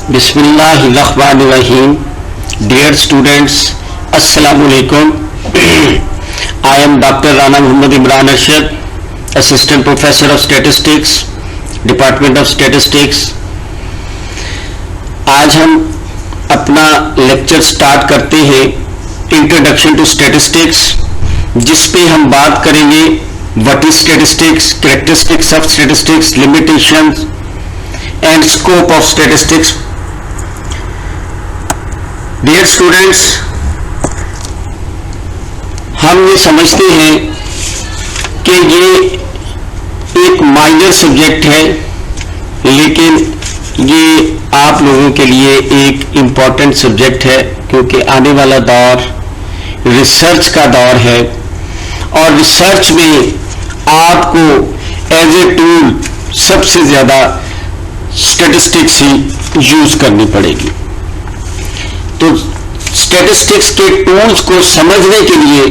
Bismillahirrahmanirrahim. Dear students, Assalamualaikum. I am Dr. Rana Muhammad Imran Arshad, Assistant Professor of Statistics, Department of Statistics. आज हम अपना lecture start करते हैं introduction to statistics, जिस पे हम बात करेंगे what is statistics, characteristics of statistics, limitations and scope of statistics. Dear students, हम ये समझते हैं कि ये एक माइनर सब्जेक्ट है, लेकिन ये आप लोगों के लिए एक इम्पॉर्टेंट सब्जेक्ट है, क्योंकि आने वाला दौर रिसर्च का दौर है और रिसर्च में आपको एज ए टूल सबसे ज़्यादा स्टैटिस्टिक्स ही यूज़ करनी पड़ेगी. तो स्टैटिस्टिक्स के टूल्स को समझने के लिए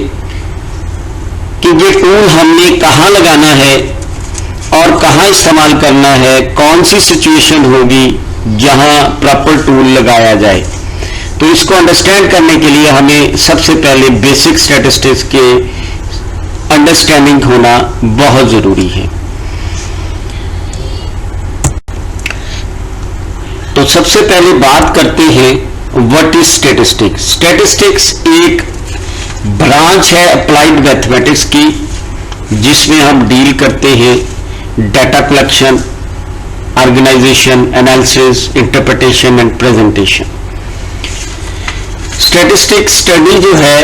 कि ये टूल हमने कहाँ लगाना है और कहाँ इस्तेमाल करना है, कौन सी सिचुएशन होगी जहाँ प्रॉपर टूल लगाया जाए, तो इसको अंडरस्टैंड करने के लिए हमें सबसे पहले बेसिक स्टैटिस्टिक्स के अंडरस्टैंडिंग होना बहुत ज़रूरी है. तो सबसे पहले बात करते हैं व्हाट इज स्टैटिस्टिक्स. स्टैटिस्टिक्स एक ब्रांच है अप्लाइड मैथमेटिक्स की, जिसमें हम डील करते हैं data collection, organisation, analysis, interpretation and presentation. Statistics study जो है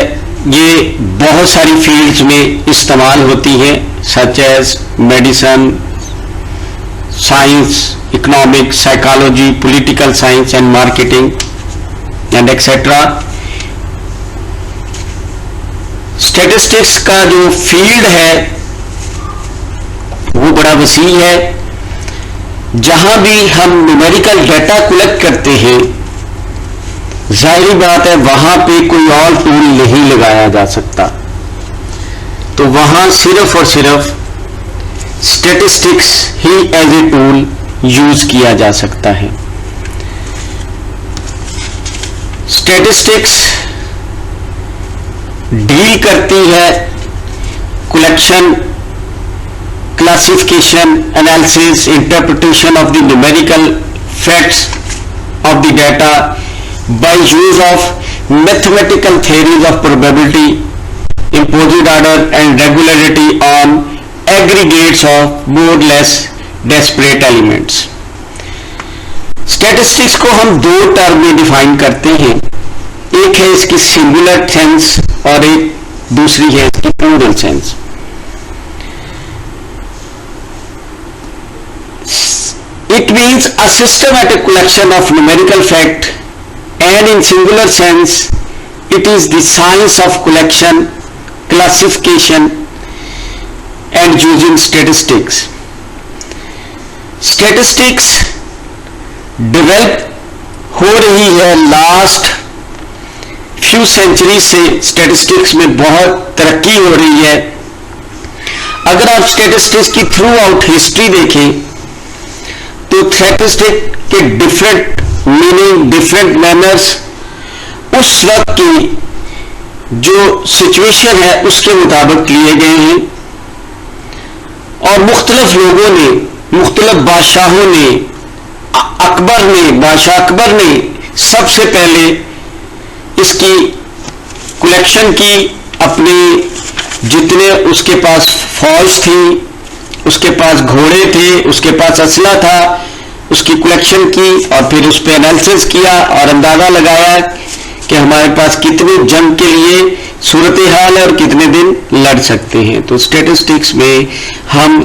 ये बहुत सारी फील्ड्स में इस्तेमाल होती है, such as medicine, science, economics, psychology, political science and marketing and etcetera. Statistics का जो फील्ड है वो बड़ा वसी है. जहां भी हम न्यूमेरिकल डाटा कलेक्ट करते हैं, जाहिर बात है वहां पे कोई और टूल नहीं लगाया जा सकता, तो वहां सिर्फ और सिर्फ स्टैटिस्टिक्स ही एज ए टूल यूज किया जा सकता है. स्टैटिस्टिक्स डील करती है collection, classification, analysis, interpretation of the numerical facts of the data by use of mathematical theories of probability, imposed order and regularity on aggregates of more less disparate elements. Statistics को हम दो term में define करते हैं. एक है इसकी singular sense और एक दूसरी है इसकी plural sense. It means a systematic collection of numerical fact, and in singular sense it is the science of collection, classification and using statistics. Statistics develop हो रही है लास्ट फ्यू सेंचुरी से. Statistics में बहुत तरक्की हो रही है. अगर आप स्टैटिस्टिक्स की थ्रू आउट हिस्ट्री देखें तो स्टैटिस्टिक के डिफरेंट मीनिंग, डिफरेंट मैनर्स उस वक्त की जो सिचुएशन है उसके मुताबिक लिए गए हैं, और मुख्तलिफ लोगों ने, मुख्तलिफ बादशाहों ने, अकबर ने, बादशाह अकबर ने सबसे पहले इसकी कलेक्शन की. अपने जितने उसके पास फौज थी, उसके पास घोड़े थे, उसके पास असला था, उसकी कलेक्शन की और फिर उस पर एनालिसिस किया और अंदाजा लगाया कि हमारे पास कितनी जंग के लिए सूरत हाल है और कितने दिन लड़ सकते हैं. तो स्टैटिस्टिक्स में हम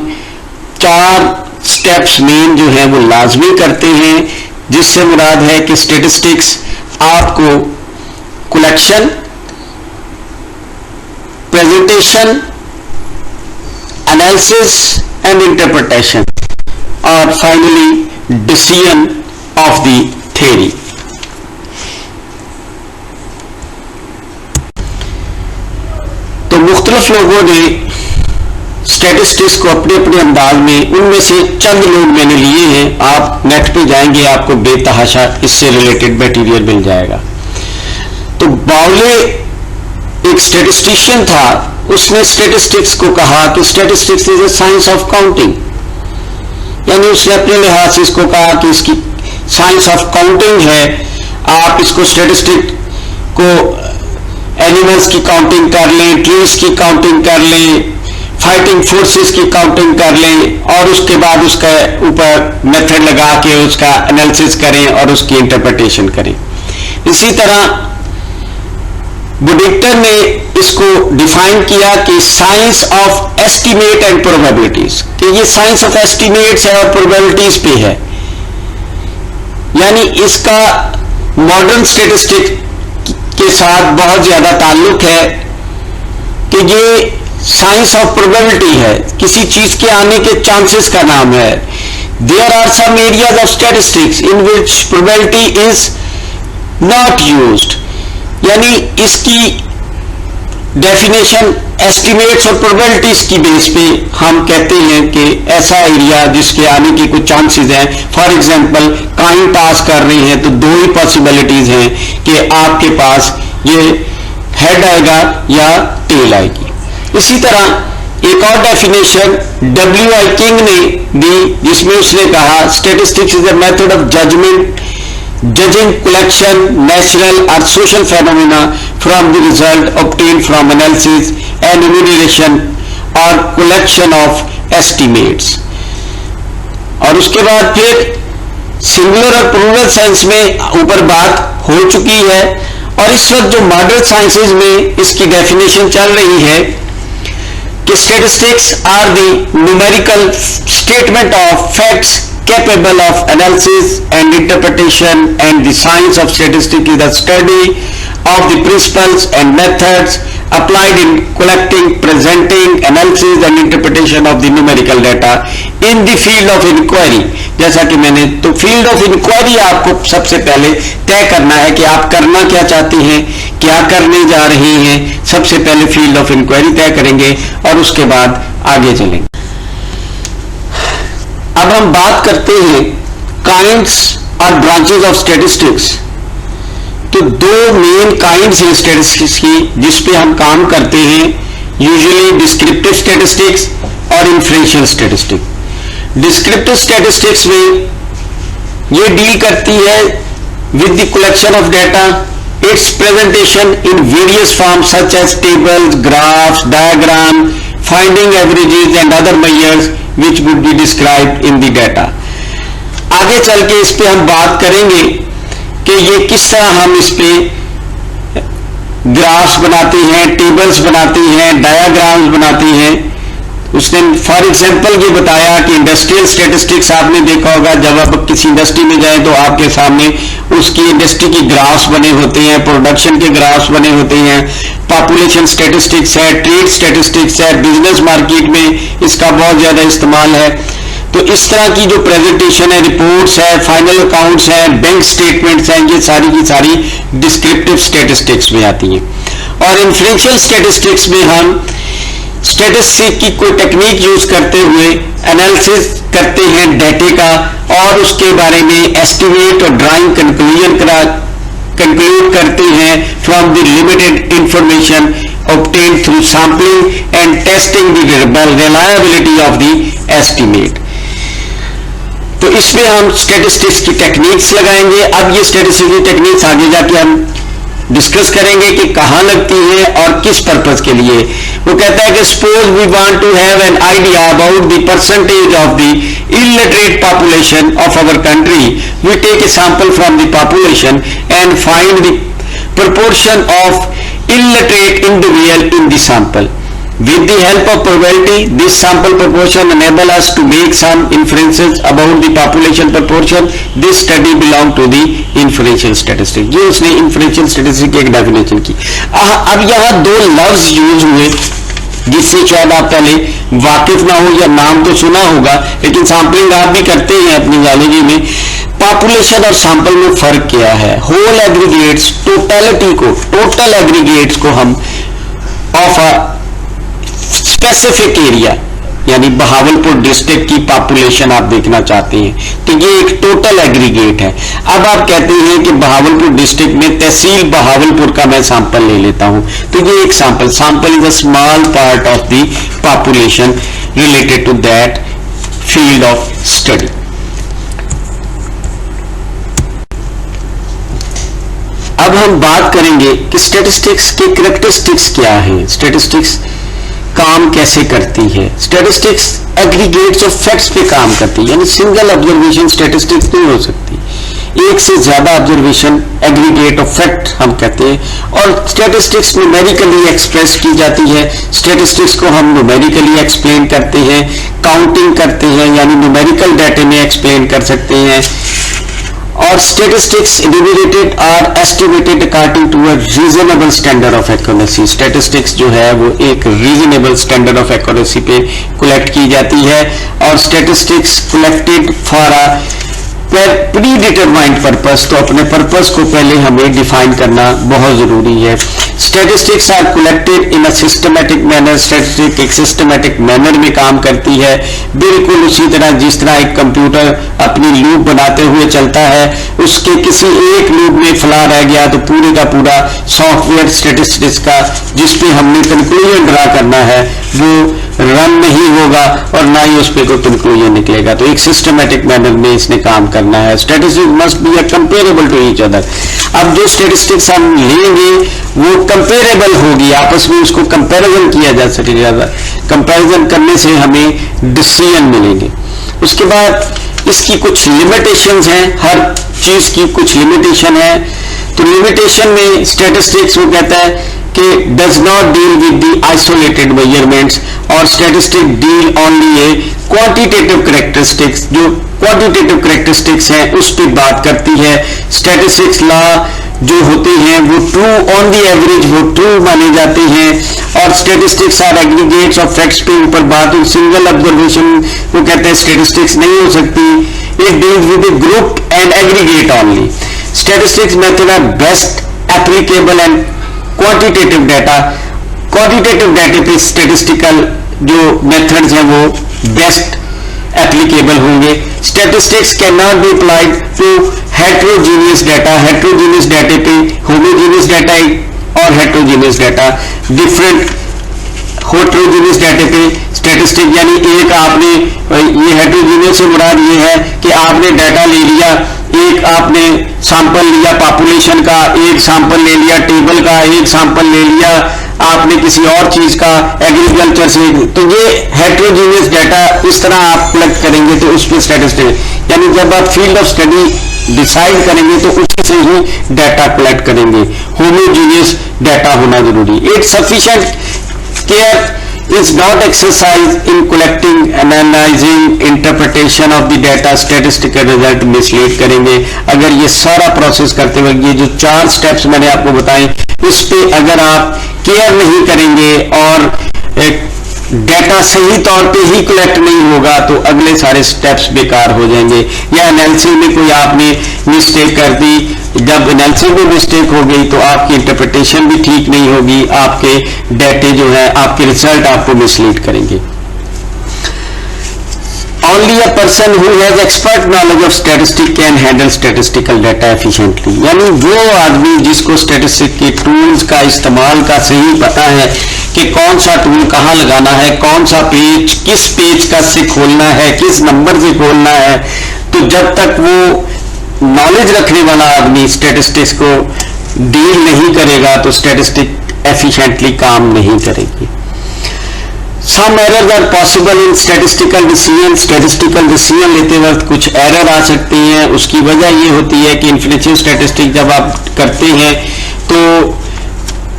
4 स्टेप्स मेन जो है वो लाजमी करते हैं, जिससे मुराद है कि स्टैटिस्टिक्स आपको collection, presentation, analysis and interpretation और finally decision of the theory. तो मुख्तलिफ लोगों ने स्टैटिस्टिक्स को अपने अपने अंदाज में, उनमें से चंद लोग मैंने लिए हैं। आप नेट पे जाएंगे, आपको बेतहाशा इससे रिलेटेड मटेरियल मिल जाएगा। तो बाउले एक स्टैटिस्टिशियन था, उसने स्टैटिस्टिक्स को कहा कि statistics is a science of counting, यानी उसने अपने लिहाज से इसको कहा कि इसकी साइंस ऑफ काउंटिंग है। आप इसको स्टैटिस्टिक को एनिमल्स की काउंटिंग कर लें, ट्रीज की काउंटिंग कर लें, फाइटिंग फोर्सेस की काउंटिंग कर लें, और उसके बाद उसका ऊपर मेथड लगा के उसका एनालिसिस करें और उसकी इंटरप्रिटेशन करें। इसी तरह बुडिक्टर ने इसको डिफाइन किया कि science of estimate and probabilities, कि ये साइंस ऑफ एस्टिमेट्स है और प्रोबेबिलिटीज पे है। यानी इसका मॉडर्न स्टैटिस्टिक के साथ बहुत ज्यादा ताल्लुक है कि ये साइंस ऑफ प्रोबेबिलिटी है, किसी चीज के आने के चांसेस का नाम है। There are some areas of statistics in which probability is not used, यानी इसकी डेफिनेशन एस्टिमेट्स और प्रोबेबिलिटीज की बेस पे हम कहते हैं कि ऐसा एरिया जिसके आने की कुछ चांसेस हैं। फॉर एग्जांपल कॉइन टॉस कर रही हैं तो दो ही पॉसिबिलिटीज हैं कि आपके पास ये हेड आएगा या टेल आएगी। इसी तरह एक और डेफिनेशन W.I. किंग ने दी, जिसमें उसने कहा statistics is a method of judging collection, natural or social phenomena from the result obtained from analysis and enumeration or collection of estimates। और उसके बाद फिर सिंगुलर और प्लूरल सेंस में ऊपर बात हो चुकी है, और इस वक्त जो मॉडर्न साइंसेज में इसकी डेफिनेशन चल रही है कि statistics are the numerical statement of facts capable of analysis and interpretation, and the science of statistics is the study of the principles and methods applied in collecting, presenting, analysis and interpretation of the numerical data in the field of inquiry। जैसा कि मैंने तो field of inquiry आपको सबसे पहले तय करना है कि आप करना क्या चाहते हैं, क्या करने जा रहे हैं। सबसे पहले field of inquiry तय करेंगे और उसके बाद आगे चलेंगे। अब हम बात करते हैं काइंड्स और ब्रांचेस ऑफ स्टैटिस्टिक्स। तो दो मेन काइंड्स हैं स्टैटिस्टिक्स की जिस पे हम काम करते हैं, यूजुअली डिस्क्रिप्टिव स्टैटिस्टिक्स और इन्फ्रेंशियल स्टैटिस्टिक्स। डिस्क्रिप्टिव स्टैटिस्टिक्स में ये डील करती है with the collection of data, its presentation in various form such as tables, graphs, diagram, finding averages and other measures which would be described in the data। आगे चल के इस पे हम बात करेंगे कि ये किस तरह हम इस पे ग्राफ्स बनाते हैं, टेबल्स बनाते हैं, डायाग्राम्स बनाते हैं। उसने फॉर एग्जांपल ये बताया कि इंडस्ट्रियल स्टैटिस्टिक्स आपने देखा होगा, जब आप किसी इंडस्ट्री में जाएं तो आपके सामने उसकी इंडस्ट्री की ग्राफ्स बने होते हैं, प्रोडक्शन के ग्राफ्स बने होते हैं। पॉपुलेशन स्टैटिस्टिक्स है, ट्रेड स्टैटिस्टिक्स है, बिजनेस मार्केट में इसका बहुत ज्यादा इस्तेमाल है। तो इस तरह की जो प्रेजेंटेशन है, रिपोर्ट्स है, फाइनल अकाउंट्स है, बैंक स्टेटमेंट्स हैं, ये सारी की सारी डिस्क्रिप्टिव स्टैटिस्टिक्स में आती हैं। और इन्फ्रेंशियल स्टैटिस्टिक्स में हम स्टैटिस्टिक्स की कोई टेक्निक यूज करते हुए एनालिसिस करते हैं डेटे का, और उसके बारे में एस्टिमेट और ड्राइंग कंक्लूड करते हैं from the limited information obtained through sampling and testing the reliability of the estimate। तो इसमें हम स्टैटिस्टिक्स की टेक्निक्स लगाएंगे। अब ये स्टैटिस्टिक्स की टेक्निक्स आगे जाके हम डिस्कस करेंगे कि कहाँ लगती है और किस पर्पस के लिए। वो कहता है कि suppose we want to have an idea about the percentage of the illiterate population of our country, we take a sample from the population and find the proportion of illiterate individual in the sample। With the help of probability, this sample proportion enable us to make some inferences about the population proportion। This study belong to the inferential statistics। ये उसने inferential statistics की एक definition की। अब यहाँ दो लफ्ज use हुए जिससे शायद आप पहले वाकिफ ना हो या नाम तो सुना होगा, लेकिन सैंपलिंग आप भी करते हैं अपनी जॉलॉजी में। पॉपुलेशन और सैंपल में फर्क क्या है? होल एग्रीगेट्स, टोटलिटी को, टोटल एग्रीगेट्स को हम ऑफ अ स्पेसिफिक एरिया, यानी बहावलपुर डिस्ट्रिक्ट की पॉपुलेशन आप देखना चाहते हैं तो ये एक टोटल एग्रीगेट है। अब आप कहते हैं कि बहावलपुर डिस्ट्रिक्ट में तहसील बहावलपुर का मैं सैंपल ले लेता हूं, तो ये एक sample is a small part of the population related to that field of study. अब हम बात करेंगे कि स्टैटिस्टिक्स के कैरेक्टरिस्टिक्स क्या हैं, स्टैटिस्टिक्स काम कैसे करती है। स्टैटिस्टिक्स एग्रीगेट्स ऑफ फैक्ट्स पे काम करती है, यानी सिंगल ऑब्जर्वेशन स्टैटिस्टिक्स नहीं हो सकती, एक से ज्यादा ऑब्जर्वेशन एग्रीगेट ऑफ फैक्ट हम कहते हैं। और स्टैटिस्टिक्स न्यूमेरिकली एक्सप्रेस की जाती है, स्टैटिस्टिक्स को हम न्यूमेरिकली एक्सप्लेन करते हैं, काउंटिंग करते हैं यानी न्यूमेरिकल डाटा में एक्सप्लेन कर सकते हैं। और स्टैटिस्टिक्स डिविडेटेड और estimated according to a reasonable standard of accuracy. Statistics जो है वो एक रीजनेबल स्टैंडर्ड ऑफ एक्यूरेसी पे कलेक्ट की जाती है और statistics collected for a pre determined purpose, तो अपने पर्पस को पहले हमें डिफाइन करना बहुत जरूरी है। Statistics are collected in a systematic manner, statistics एक सिस्टमैटिक मैनर में काम करती है, बिल्कुल उसी तरह जिस तरह एक कंप्यूटर अपनी लूप बनाते हुए चलता है, उसके किसी एक लूप में फ्लॉ रह गया तो पूरे का पूरा सॉफ्टवेयर स्टैटिस्टिक्स का जिसपे हमने कंक्लूजन ड्रा करना है वो रन नहीं होगा और ना ही उस पर कोई कंक्लूजन निकलेगा। तो एक सिस्टमैटिक मैनर में इसने काम करना है। Statistics must be comparable to each other. अब जो स्टैटिस्टिक्स हम लेंगे वो कंपेरेबल होगी, आपस में उसको कंपैरिजन किया जा सकेगा, कंपैरिजन करने से हमें डिसीजन मिलेंगे। उसके बाद इसकी कुछ लिमिटेशंस हैं, हर चीज की कुछ लिमिटेशन है। तो लिमिटेशन में स्टैटिस्टिक्स वो कहता है कि does not deal with the isolated measurements और स्टैटिस्टिक डील ओनली ए क्वांटिटेटिव कैरेक्टरिस्टिक्स, जो क्वांटिटेटिव कैरेक्टरिस्टिक्स हैं उस पर बात करती है। स्टैटिस्टिक्स लॉ जो होते हैं वो ट्रू ऑन द एवरेज वो ट्रू माने जाते हैं और statistics are aggregates of facts पे ऊपर बात हुई, सिंगल ऑब्जर्वेशन को कहते हैं स्टैटिस्टिक्स नहीं हो सकती। It deals with the group and aggregate only. Statistics method are best applicable and quantitative data, quantitative data पे स्टैटिस्टिकल जो मेथड्स हैं वो बेस्ट एप्लीकेबल होंगे। Statistics can not be applied to heterogeneous data, heterogeneous data पे homogeneous data और heterogeneous data, different heterogeneous data पे statistic यानी एक आपने ये हेट्रोजीनियस से मुराद ये है कि आपने डाटा ले लिया, एक आपने सैंपल लिया पॉपुलेशन का, एक सैंपल ले लिया टेबल का, एक सैंपल ले लिया आपने किसी और चीज का एग्रीकल्चर से, तो ये हेट्रोजीनियस डाटा इस तरह आप कलेक्ट करेंगे तो उस पर स्टैटिस्टिक यानी जब आप फील्ड ऑफ स्टडी डिसाइड करेंगे तो उसी से ही डाटा कलेक्ट करेंगे। होमोजीनियस डाटा होना जरूरी। It sufficient care is not exercised in collecting, analyzing, interpretation of the data, statistical result mislead करेंगे। अगर ये सारा प्रोसेस करते वक्त ये जो 4 स्टेप्स मैंने आपको बताए इस पे अगर आप केयर नहीं करेंगे और डाटा सही तौर पे ही कलेक्ट नहीं होगा तो अगले सारे स्टेप्स बेकार हो जाएंगे। या एनालिसिस में कोई आपने मिस्टेक कर दी, जब एनालिसिस में मिस्टेक हो गई तो आपकी इंटरप्रिटेशन भी ठीक नहीं होगी, आपके डाटे जो है आपके रिजल्ट आपको मिसलीड करेंगे। Only a person who has expert knowledge of statistics can handle statistical data efficiently, यानी वो आदमी जिसको स्टैटिस्टिक के टूल्स का इस्तेमाल का सही पता है कि कौन सा टूल कहाँ लगाना है, कौन सा पेज किस पेज का से खोलना है, किस नंबर से खोलना है, तो जब तक वो नॉलेज रखने वाला आदमी स्टैटिस्टिक्स को डील नहीं करेगा तो स्टैटिस्टिक एफिशिएंटली काम नहीं करेगी। Some errors are possible in statistical decision. Statistical decision लेते वक्त कुछ एरर आ सकती हैं। उसकी वजह ये होती है कि इन्फ्लेशन स्टैटिस्टिक जब आप करते हैं तो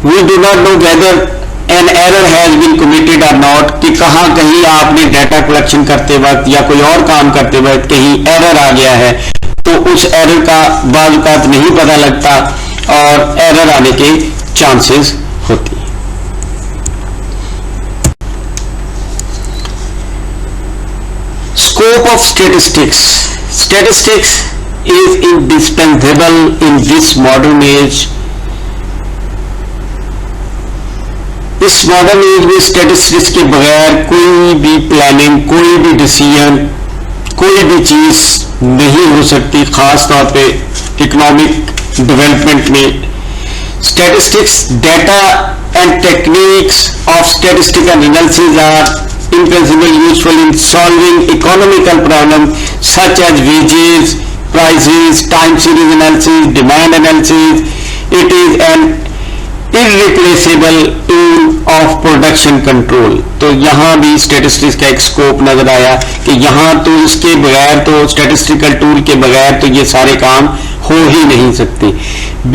we do not know whether an error has been committed or not, कि कहाँ कहीं आपने डाटा कलेक्शन करते वक्त या कोई और काम करते वक्त कहीं एरर आ गया है तो उस एरर का बाज़ औक़ात नहीं पता लगता और एरर आने के चांसेस होती हैं। Scope of statistics. Statistics is indispensable in this modern age. इस मॉडर्न एज में स्टैटिस्टिक्स के बगैर कोई भी प्लानिंग, कोई भी डिसीजन, कोई भी चीज नहीं हो सकती, खास तौर पे इकोनॉमिक डेवलपमेंट में। Statistics data and techniques of statistical analysis are in principle useful in solving economical problems such as wages, prices, time series analysis, demand analysis. It is an irreplaceable tool of production control. तो यहाँ भी statistics का एक scope नजर आया कि यहाँ तो इसके बगैर, तो स्टैटिस्टिकल टूल के बगैर तो ये सारे काम हो ही नहीं सकते।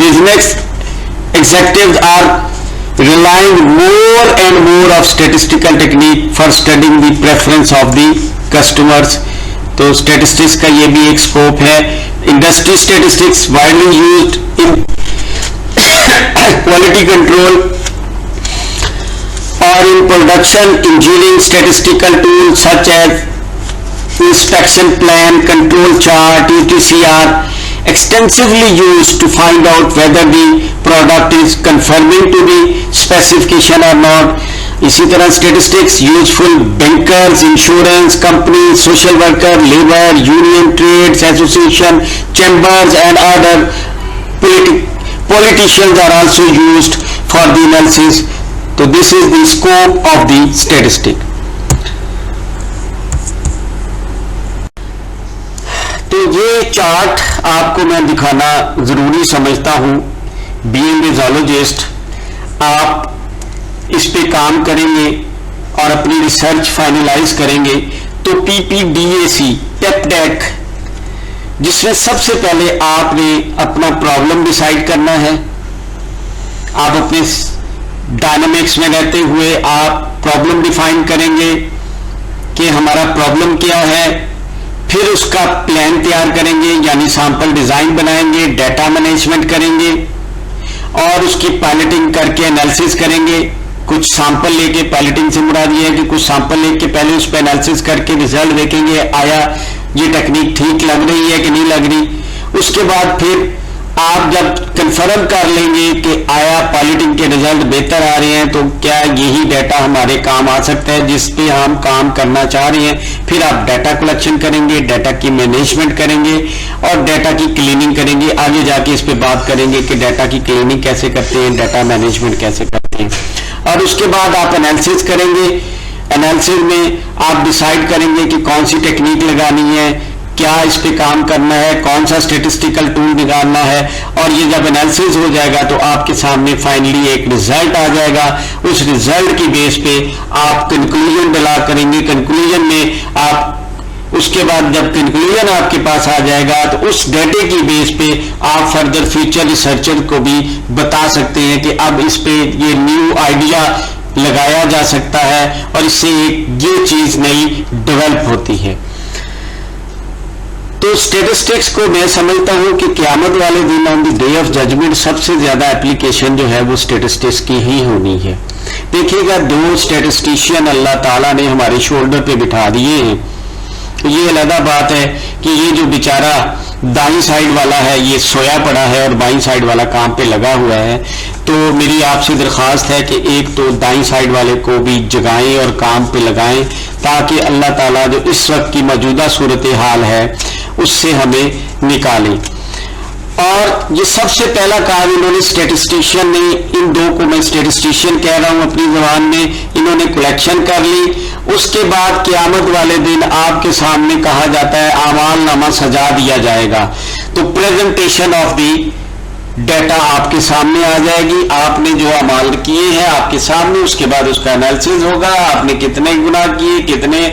Business executives are relying more and more of statistical technique for studying the preference of the customers. तो statistics का ये भी एक scope है। Industry statistics widely used in quality control or in production engineering. Statistical tools such as inspection plan, control chart, ETCR extensively used to find out whether the product is conforming to the specification or not. इसी तरह statistics useful bankers, insurance companies, social worker, labor, union, trades, association, chambers and other politicians are also used for the analysis. So this is the scope of the statistic. तो ये chart आपको मैं दिखाना जरूरी समझता हूं। बीइंग ए ज़ूलॉजिस्ट आप इस पे काम करेंगे और अपनी रिसर्च फाइनलाइज करेंगे तो PPDAC टेप, जिसमें सबसे पहले आपने अपना प्रॉब्लम डिसाइड करना है। आप अपने डायनामिक्स में रहते हुए आप प्रॉब्लम डिफाइन करेंगे कि हमारा प्रॉब्लम क्या है, फिर उसका प्लान तैयार करेंगे यानी सैंपल डिजाइन बनाएंगे, डाटा मैनेजमेंट करेंगे और उसकी पायलटिंग करके एनालिसिस करेंगे। कुछ सैंपल लेके, पायलटिंग से मुराद ये है कि कुछ सैंपल लेके पहले उस पर एनालिसिस करके रिजल्ट देखेंगे, आया ये टेक्निक ठीक लग रही है कि नहीं लग रही। उसके बाद फिर आप जब कंफर्म कर लेंगे कि आया पायलटिंग के रिजल्ट बेहतर आ रहे हैं तो क्या यही डाटा हमारे काम आ सकता है जिस पे हम काम करना चाह रहे हैं, फिर आप डाटा कलेक्शन करेंगे, डाटा की मैनेजमेंट करेंगे और डाटा की क्लीनिंग करेंगे। आगे जाके इस पे बात करेंगे कि डाटा की क्लीनिंग कैसे करते हैं, डाटा मैनेजमेंट कैसे करते हैं। और उसके बाद आप एनालिसिस करेंगे। एनालिसिस में आप डिसाइड करेंगे कि कौन सी टेक्निक लगानी है, क्या इस पे काम करना है, कौन सा स्टेटिस्टिकल टूल निकालना है। और ये जब एनालिसिस हो जाएगा तो आपके सामने फाइनली एक रिजल्ट आ जाएगा। उस रिजल्ट की बेस पे आप कंक्लूजन डिला करेंगे। कंक्लूजन में आप उसके बाद जब कंक्लूजन आपके पास आ जाएगा तो उस डाटे की बेस पे आप फर्दर फ्यूचर रिसर्चर को भी बता सकते हैं कि अब इस पे ये न्यू आइडिया लगाया जा सकता है और इससे एक ये चीज नई डेवलप होती है। तो स्टेटिस्टिक्स को मैं समझता हूं कि क़यामत वाले दिन on the day of judgement सबसे ज्यादा एप्लीकेशन जो है वो स्टेटिस्टिक्स की ही होनी है। देखिएगा, दो स्टेटिस्टिशियन अल्लाह ताला ने हमारे शोल्डर पे बिठा दिए हैं। ये अलग बात है कि ये जो बेचारा दाईं साइड वाला है ये सोया पड़ा है और बाईं साइड वाला काम पे लगा हुआ है। तो मेरी आपसे दरख्वास्त है कि एक तो दाईं साइड वाले को भी जगाएं और काम पे लगाएं ताकि अल्लाह ताला जो इस वक्त की मौजूदा सूरत हाल है उससे हमें निकालें। और ये सबसे पहला काम इन्होंने स्टेटिस्टिशियन ने, इन दो को मैं स्टेटिस्टिशियन कह रहा हूं अपनी जबान में, इन्होंने कलेक्शन कर ली। उसके बाद क़यामत वाले दिन आपके सामने कहा जाता है आमाल नामा सजा दिया जाएगा। तो प्रेजेंटेशन ऑफ दी डाटा आपके सामने आ जाएगी। आपने जो अमाल किए हैं आपके सामने, उसके बाद उसका एनालिसिस होगा, आपने कितने गुनाह किए, कितने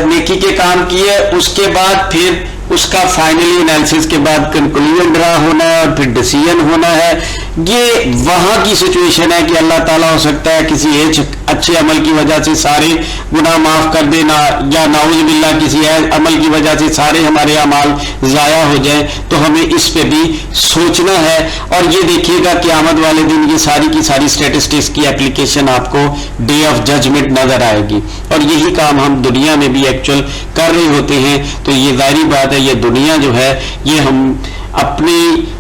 नेकी के काम किए। उसके बाद फिर उसका फाइनली एनालिसिस के बाद कंक्लूजन ड्रा होना है और फिर डिसीजन होना है। ये वहां की सिचुएशन है कि अल्लाह ताला हो सकता है किसी एक अच्छे अमल की वजह से सारे गुनाह माफ कर देना, या नाउज़ बिल्लाह किसी अमल की वजह से सारे हमारे अमाल जाया हो जाए। तो हमें इस पे भी सोचना है। और ये देखिएगा क़यामत वाले दिन ये सारी की सारी स्टेटिस्टिक्स की एप्लीकेशन आपको डे ऑफ जजमेंट नजर आएगी। और यही काम हम दुनिया में भी एक्चुअल कर रहे होते हैं। तो ये जाहिर बात है, ये दुनिया जो है ये हम अपनी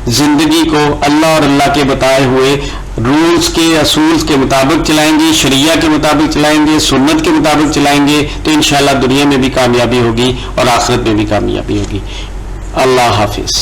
जिंदगी को अल्लाह और अल्लाह के बताए हुए रूल्स के असूल के मुताबिक चलाएंगे, शरिया के मुताबिक चलाएंगे, सुन्नत के मुताबिक चलाएंगे, तो इंशाअल्लाह दुनिया में भी कामयाबी होगी और आखिरत में भी कामयाबी होगी। अल्लाह हाफिज।